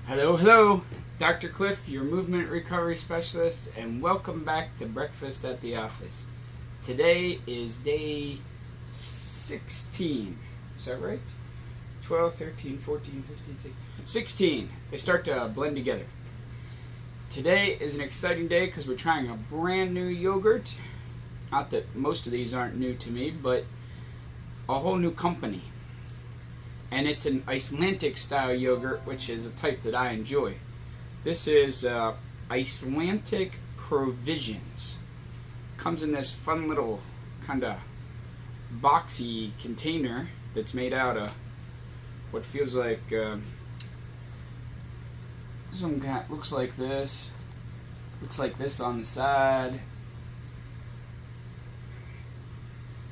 Hello, hello, Dr. Clif, your movement recovery specialist, and welcome back to Breakfast at the Office. Today is day 16. Is that right? 12, 13, 14, 15, 16. They start to blend together. Today is an exciting day because we're trying a brand new yogurt. Not that most of these aren't new to me, but a whole new company. And it's an Icelandic style yogurt, which is a type that I enjoy. This is Icelandic Provisions. Comes in this fun little kind of boxy container that's made out of what feels like some guy looks like this. Looks like this on the side.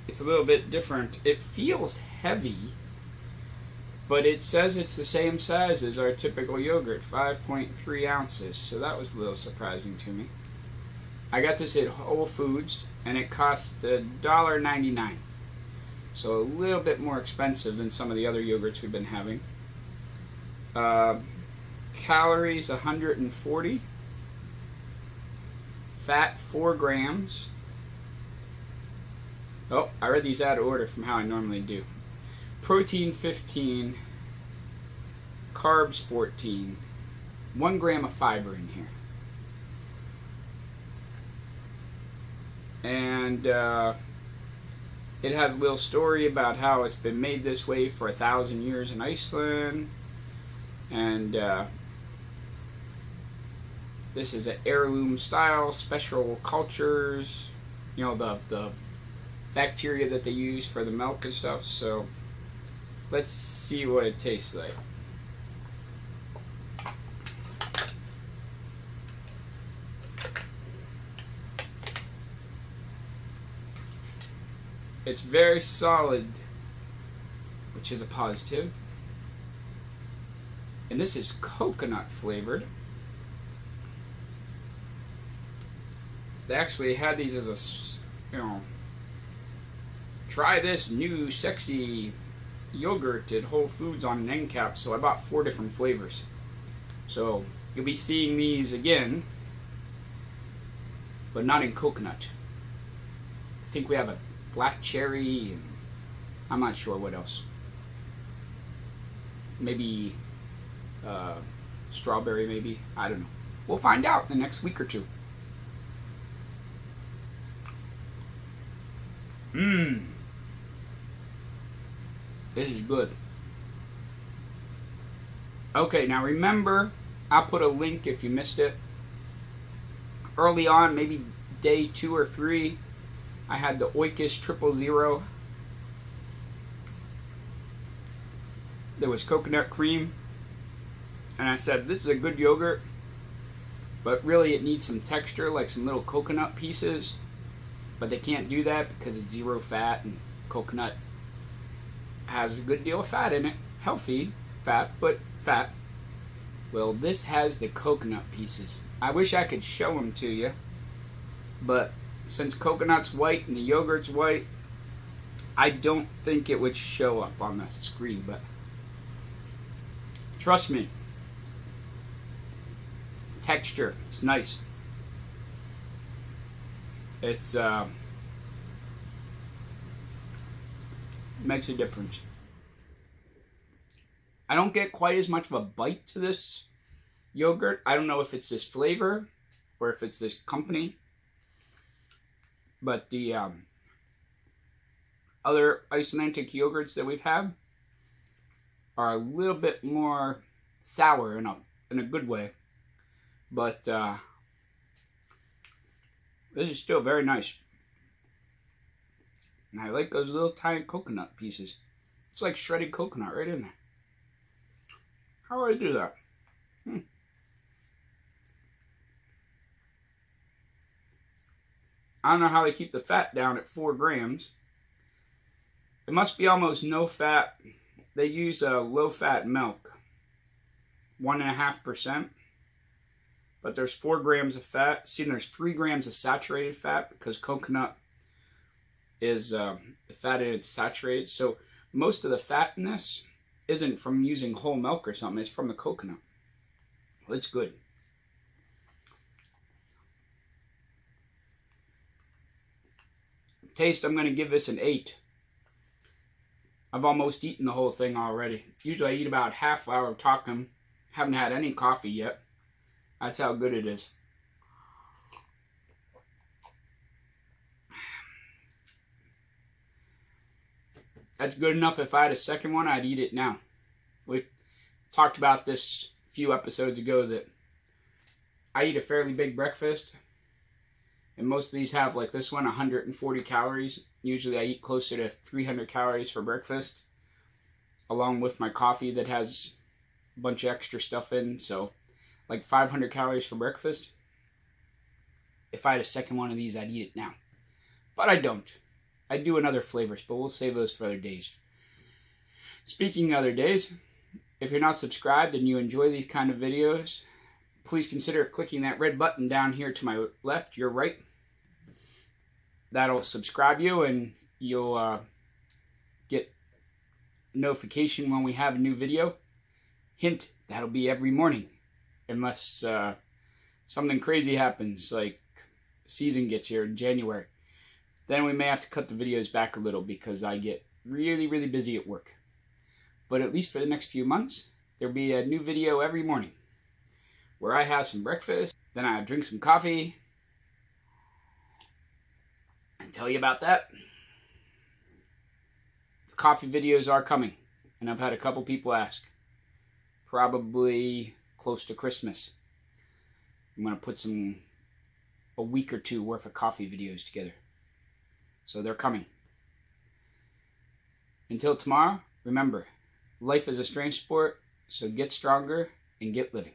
It's a little bit different. It feels heavy, but it says it's the same size as our typical yogurt, 5.3 ounces. So that was a little surprising to me. I got this at Whole Foods, and it cost $1.99. So a little bit more expensive than some of the other yogurts we've been having. Calories 140. Fat 4 grams. Oh, I read these out of order from how I normally do. Protein 15, carbs 14, 1 gram of fiber in here. And it has a little story about how it's been made this way for 1,000 years in Iceland. And this is an heirloom style, special cultures, you know, the bacteria that they use for the milk and stuff. So let's see what it tastes like. It's very solid, which is a positive. And this is coconut flavored. They actually had these as a, try this new sexy yogurt at Whole Foods on an end cap, so I bought 4 different flavors. So you'll be seeing these again, but not in coconut. I think we have a black cherry, and I'm not sure what else. Maybe strawberry, maybe. I don't know. We'll find out in the next week or two. This is good. Okay, now remember, I'll put a link if you missed it. Early on, maybe day 2 or 3, I had the Oikos 000. There was coconut cream. And I said, this is a good yogurt, but really it needs some texture, like some little coconut pieces. But they can't do that because it's 0 fat, and coconut has a good deal of fat in it. Healthy fat, but fat. Well, this has the coconut pieces. I wish I could show them to you, but since coconut's white and the yogurt's white, I don't think it would show up on the screen, but trust me, texture, it's nice. It's makes a difference. I don't get quite as much of a bite to this yogurt. I don't know if it's this flavor or if it's this company, but the other Icelandic yogurts that we've had are a little bit more sour in a good way, but this is still very nice. And I like those little tiny coconut pieces. It's like shredded coconut right in there. How do I do that? I don't know how they keep the fat down at 4 grams. It must be almost no fat. They use low-fat milk, 1.5%. But there's 4 grams of fat. See, there's 3 grams of saturated fat because coconut is the fat in it's saturated. So most of the fat in this isn't from using whole milk or something. It's from the coconut. It's good. Taste, I'm going to give this an 8. I've almost eaten the whole thing already. Usually I eat about half hour of talking. Haven't had any coffee yet. That's how good it is. That's good enough. If I had a second one, I'd eat it now. We've talked about this a few episodes ago that I eat a fairly big breakfast. And most of these have, like this one, 140 calories. Usually I eat closer to 300 calories for breakfast, along with my coffee that has a bunch of extra stuff in. So, like 500 calories for breakfast. If I had a second one of these, I'd eat it now. But I don't. I do in other flavors, but we'll save those for other days. Speaking of other days, if you're not subscribed and you enjoy these kind of videos, please consider clicking that red button down here to my left, your right. That'll subscribe you and you'll get notification when we have a new video. Hint, that'll be every morning. Unless something crazy happens, like season gets here in January. Then we may have to cut the videos back a little because I get really, really busy at work. But at least for the next few months, there'll be a new video every morning where I have some breakfast, then I drink some coffee, and tell you about that. The coffee videos are coming, and I've had a couple people ask. Probably close to Christmas. I'm going to put a week or two worth of coffee videos together. So they're coming. Until tomorrow, remember, life is a strange sport, so get stronger and get living.